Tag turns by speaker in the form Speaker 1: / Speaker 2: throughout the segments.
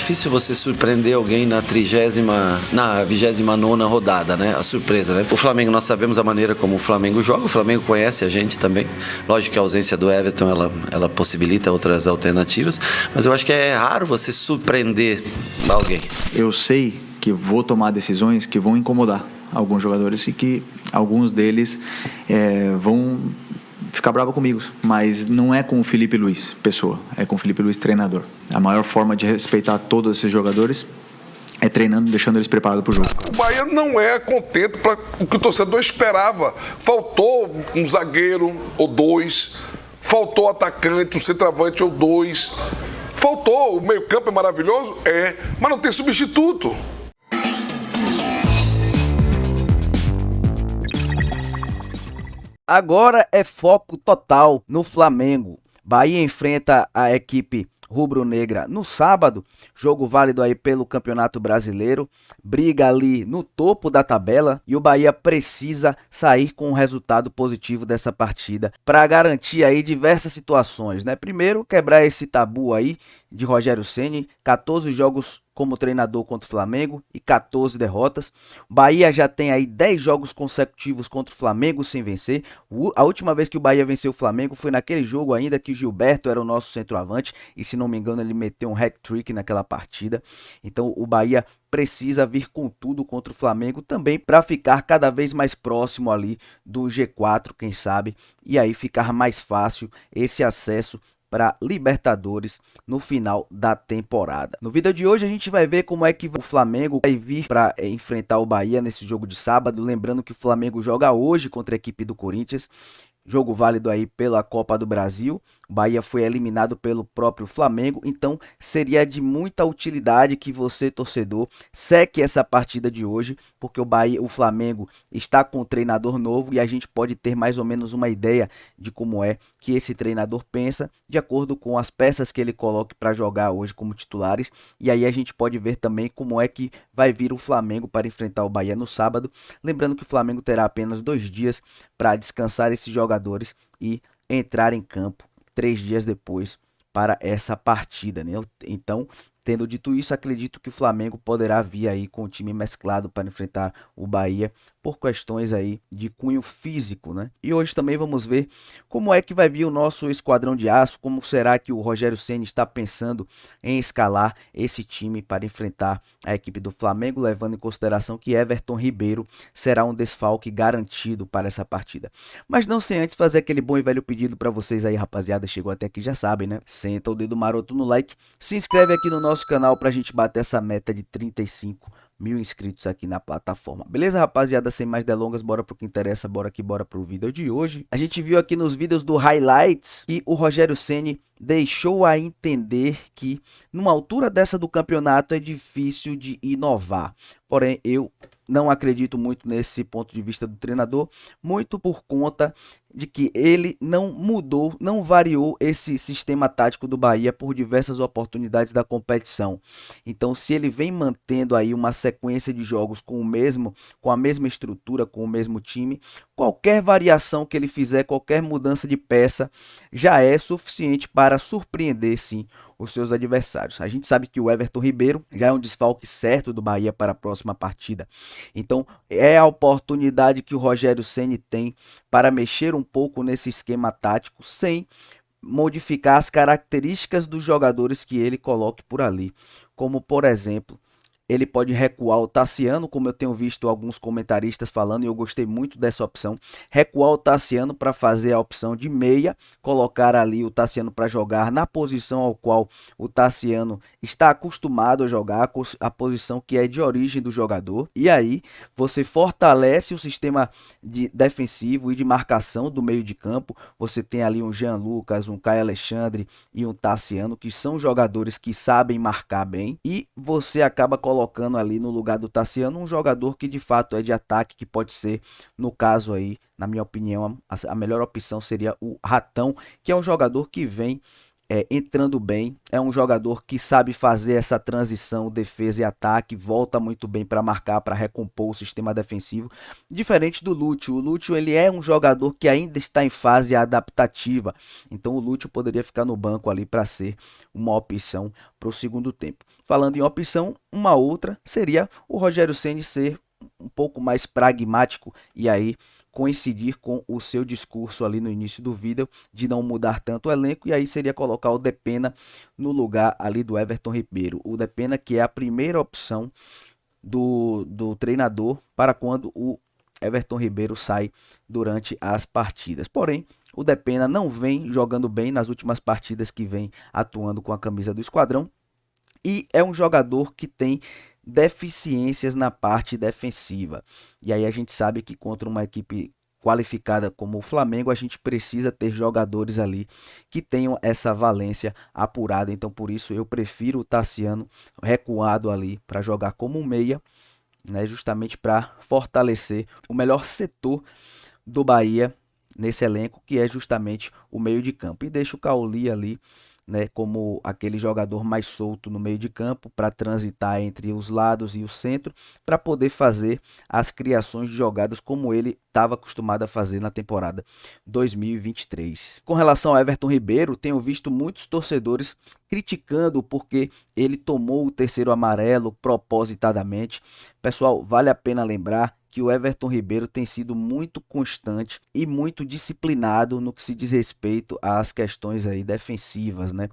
Speaker 1: difícil você surpreender alguém na 29ª rodada, né? A surpresa, né? O Flamengo, nós sabemos a maneira como o Flamengo joga, o Flamengo conhece a gente também. Lógico que a ausência do Everton, ela possibilita outras alternativas, mas eu acho que é raro você surpreender alguém.
Speaker 2: Eu sei que vou tomar decisões que vão incomodar alguns jogadores e que alguns deles vão ficar bravo comigo, mas não é com o Felipe Luiz, pessoa, é com o Felipe Luiz, treinador. A maior forma de respeitar todos esses jogadores é treinando, deixando eles preparados para o jogo.
Speaker 3: O Bahia não é contente para o que o torcedor esperava. Faltou um zagueiro ou dois, faltou atacante, um centroavante ou dois, faltou. O meio-campo é maravilhoso? É, mas não tem substituto.
Speaker 4: Agora é foco total no Flamengo. Bahia enfrenta a equipe rubro-negra no sábado, jogo válido aí pelo Campeonato Brasileiro, briga ali no topo da tabela e o Bahia precisa sair com um resultado positivo dessa partida para garantir aí diversas situações, né? Primeiro, quebrar esse tabu aí de Rogério Ceni, 14 jogos como treinador contra o Flamengo e 14 derrotas. O Bahia já tem aí 10 jogos consecutivos contra o Flamengo sem vencer. A última vez que o Bahia venceu o Flamengo foi naquele jogo ainda que o Gilberto era o nosso centroavante e, se não me engano, ele meteu um hat-trick naquela partida. Então o Bahia precisa vir com tudo contra o Flamengo também para ficar cada vez mais próximo ali do G4, quem sabe, e aí ficar mais fácil esse acesso para Libertadores no final da temporada. No vídeo de hoje a gente vai ver como é que o Flamengo vai vir para enfrentar o Bahia nesse jogo de sábado, lembrando que o Flamengo joga hoje contra a equipe do Corinthians, jogo válido aí pela Copa do Brasil. O Bahia foi eliminado pelo próprio Flamengo, então seria de muita utilidade que você, torcedor, seque essa partida de hoje, porque o Flamengo está com um treinador novo e a gente pode ter mais ou menos uma ideia de como é que esse treinador pensa, de acordo com as peças que ele coloque para jogar hoje como titulares, e aí a gente pode ver também como é que vai vir o Flamengo para enfrentar o Bahia no sábado, lembrando que o Flamengo terá apenas 2 dias para descansar esses jogadores e entrar em campo 3 dias depois para essa partida, né? Então, tendo dito isso, acredito que o Flamengo poderá vir aí com o time mesclado para enfrentar o Bahia por questões aí de cunho físico, né? E hoje também vamos ver como é que vai vir o nosso esquadrão de aço, como será que o Rogério Ceni está pensando em escalar esse time para enfrentar a equipe do Flamengo, levando em consideração que Everton Ribeiro será um desfalque garantido para essa partida. Mas não sem antes fazer aquele bom e velho pedido para vocês aí, rapaziada, chegou até aqui, já sabem, né? Senta o dedo maroto no like, se inscreve aqui no nosso canal para a gente bater essa meta de 35.000 inscritos aqui na plataforma. Beleza, rapaziada? Sem mais delongas, bora pro que interessa, bora pro vídeo de hoje. A gente viu aqui nos vídeos do Highlights que o Rogério Ceni deixou a entender que numa altura dessa do campeonato é difícil de inovar. Porém, eu não acredito muito nesse ponto de vista do treinador, muito por conta de que ele não mudou, não variou esse sistema tático do Bahia por diversas oportunidades da competição. Então, se ele vem mantendo aí uma sequência de jogos com a mesma estrutura, com o mesmo time, qualquer variação que ele fizer, qualquer mudança de peça, já é suficiente para surpreender, sim, os seus adversários. A gente sabe que o Everton Ribeiro já é um desfalque certo do Bahia para a próxima partida. Então, é a oportunidade que o Rogério Ceni tem para mexer um pouco nesse esquema tático sem modificar as características dos jogadores que ele coloque por ali. Como, por exemplo, ele pode recuar o Tassiano, como eu tenho visto alguns comentaristas falando, e eu gostei muito dessa opção. Recuar o Tassiano para fazer a opção de meia, colocar ali o Tassiano para jogar na posição ao qual o Tassiano está acostumado a jogar, a posição que é de origem do jogador. E aí você fortalece o sistema defensivo e de marcação do meio de campo. Você tem ali um Jean Lucas, um Caio Alexandre e um Tassiano, que são jogadores que sabem marcar bem, e você acaba colocando ali no lugar do Tassiano um jogador que de fato é de ataque, que pode ser, no caso aí, na minha opinião, a melhor opção seria o Ratão, que é um jogador que vem entrando bem, é um jogador que sabe fazer essa transição defesa e ataque, volta muito bem para marcar, para recompor o sistema defensivo, diferente do Lúcio. O Lúcio ele é um jogador que ainda está em fase adaptativa, então o Lúcio poderia ficar no banco ali para ser uma opção para o segundo tempo. Falando em opção, uma outra seria o Rogério Ceni ser um pouco mais pragmático e aí coincidir com o seu discurso ali no início do vídeo de não mudar tanto o elenco, e aí seria colocar o Depena no lugar ali do Everton Ribeiro. O Depena que é a primeira opção do treinador para quando o Everton Ribeiro sai durante as partidas. Porém, o Depena não vem jogando bem nas últimas partidas que vem atuando com a camisa do Esquadrão, e é um jogador que tem deficiências na parte defensiva. E aí a gente sabe que contra uma equipe qualificada como o Flamengo, a gente precisa ter jogadores ali que tenham essa valência apurada. Então por isso eu prefiro o Tassiano recuado ali para jogar como um meia, né, justamente para fortalecer o melhor setor do Bahia nesse elenco, que é justamente o meio de campo. E deixa o Cauli ali, né, como aquele jogador mais solto no meio de campo para transitar entre os lados e o centro, para poder fazer as criações de jogadas como ele estava acostumado a fazer na temporada 2023. Com relação ao Everton Ribeiro, tenho visto muitos torcedores criticando porque ele tomou o terceiro amarelo propositadamente. Pessoal, vale a pena lembrar que o Everton Ribeiro tem sido muito constante e muito disciplinado no que se diz respeito às questões aí defensivas, né?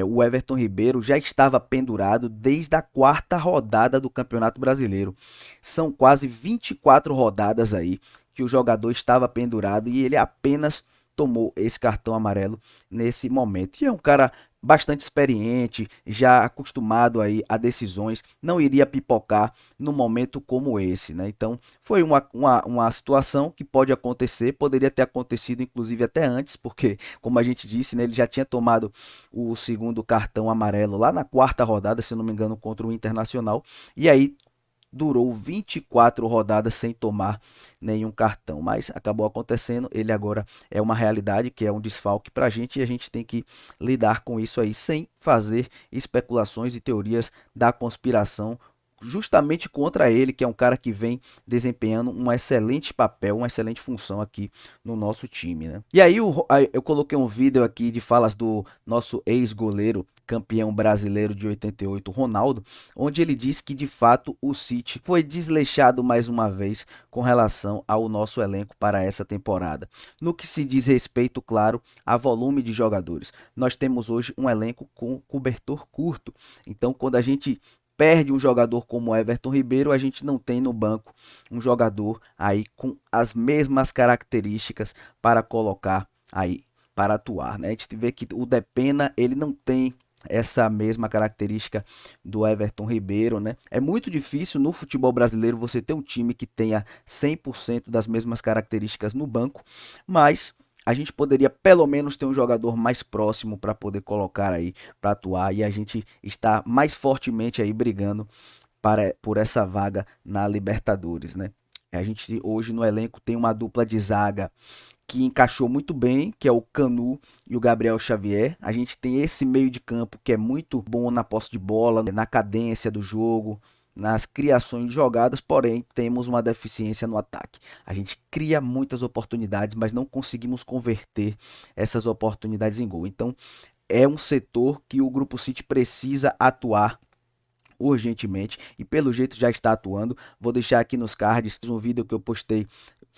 Speaker 4: O Everton Ribeiro já estava pendurado desde a 4ª rodada do Campeonato Brasileiro. São quase 24 rodadas aí que o jogador estava pendurado e ele apenas tomou esse cartão amarelo nesse momento. E é um cara bastante experiente, já acostumado aí a decisões, não iria pipocar num momento como esse, né? Então foi uma situação que pode acontecer, poderia ter acontecido inclusive até antes, porque como a gente disse, né, ele já tinha tomado o segundo cartão amarelo lá na 4ª rodada, se eu não me engano, contra o Internacional, e aí durou 24 rodadas sem tomar nenhum cartão, mas acabou acontecendo. Ele agora é uma realidade, que é um desfalque para a gente, e a gente tem que lidar com isso aí sem fazer especulações e teorias da conspiração justamente contra ele, que é um cara que vem desempenhando um excelente papel, uma excelente função aqui no nosso time, né? E aí eu coloquei um vídeo aqui de falas do nosso ex-goleiro, campeão brasileiro de 88, Ronaldo, onde ele diz que de fato o City foi desleixado mais uma vez com relação ao nosso elenco para essa temporada. No que se diz respeito, claro, a volume de jogadores. Nós temos hoje um elenco com cobertor curto, então quando a gente perde um jogador como Everton Ribeiro, a gente não tem no banco um jogador aí com as mesmas características para colocar aí para atuar, né? A gente vê que o Depena, ele não tem essa mesma característica do Everton Ribeiro, né? É muito difícil no futebol brasileiro você ter um time que tenha 100% das mesmas características no banco, mas a gente poderia pelo menos ter um jogador mais próximo para poder colocar aí para atuar, e a gente está mais fortemente aí brigando por essa vaga na Libertadores, né? A gente hoje no elenco tem uma dupla de zaga que encaixou muito bem, que é o Canu e o Gabriel Xavier. A gente tem esse meio de campo que é muito bom na posse de bola, na cadência do jogo, nas criações de jogadas, porém temos uma deficiência no ataque. A gente cria muitas oportunidades, mas não conseguimos converter essas oportunidades em gol. Então é um setor que o Grupo City precisa atuar urgentemente, e pelo jeito já está atuando. Vou deixar aqui nos cards um vídeo que eu postei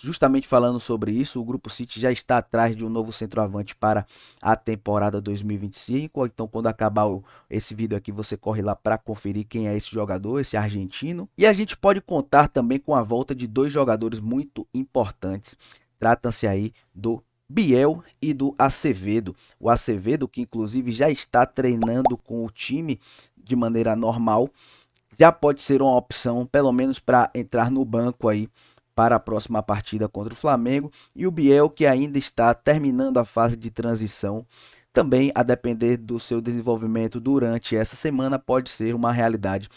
Speaker 4: justamente falando sobre isso. O Grupo City já está atrás de um novo centroavante para a temporada 2025, então quando acabar esse vídeo aqui, você corre lá para conferir quem é esse jogador, esse argentino. E a gente pode contar também com a volta de dois jogadores muito importantes. Trata-se aí do Biel e do Acevedo. O Acevedo, que inclusive já está treinando com o time de maneira normal, já pode ser uma opção, pelo menos para entrar no banco aí para a próxima partida contra o Flamengo. E o Biel, que ainda está terminando a fase de transição, também a depender do seu desenvolvimento durante essa semana, pode ser uma realidade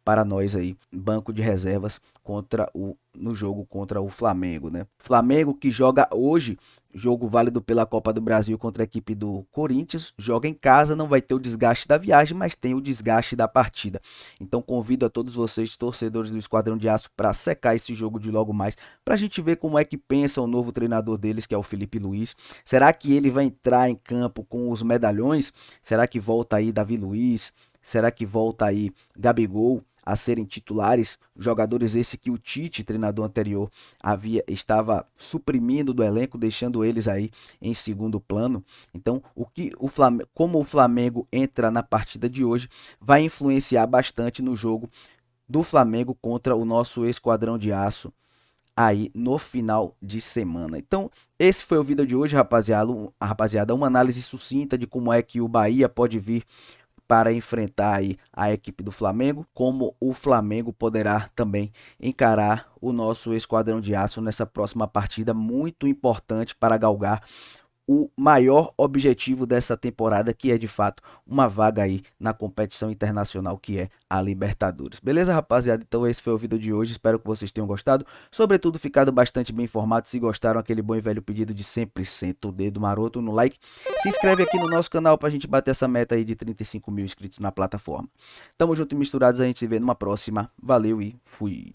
Speaker 4: para nós aí, banco de reservas no jogo contra o Flamengo, né? Flamengo que joga hoje, jogo válido pela Copa do Brasil contra a equipe do Corinthians, joga em casa, não vai ter o desgaste da viagem, mas tem o desgaste da partida. Então convido a todos vocês, torcedores do Esquadrão de Aço, para secar esse jogo de logo mais, para a gente ver como é que pensa o novo treinador deles, que é o Felipe Luiz. Será que ele vai entrar em campo com os medalhões? Será que volta aí Davi Luiz? Será que volta aí Gabigol a serem titulares, jogadores esse que o Tite, treinador anterior, estava suprimindo do elenco, deixando eles aí em segundo plano? Então, como o Flamengo entra na partida de hoje, vai influenciar bastante no jogo do Flamengo contra o nosso Esquadrão de Aço aí no final de semana. Então, esse foi o vídeo de hoje, rapaziada, uma análise sucinta de como é que o Bahia pode vir para enfrentar aí a equipe do Flamengo, como o Flamengo poderá também encarar o nosso Esquadrão de Aço nessa próxima partida, muito importante para galgar o maior objetivo dessa temporada, que é de fato uma vaga aí na competição internacional, que é a Libertadores. Beleza, rapaziada? Então esse foi o vídeo de hoje, espero que vocês tenham gostado, sobretudo ficado bastante bem informado. Se gostaram, aquele bom e velho pedido de sempre, senta o dedo maroto no like, se inscreve aqui no nosso canal pra gente bater essa meta aí de 35 mil inscritos na plataforma. Tamo junto e misturados, a gente se vê numa próxima, valeu e fui!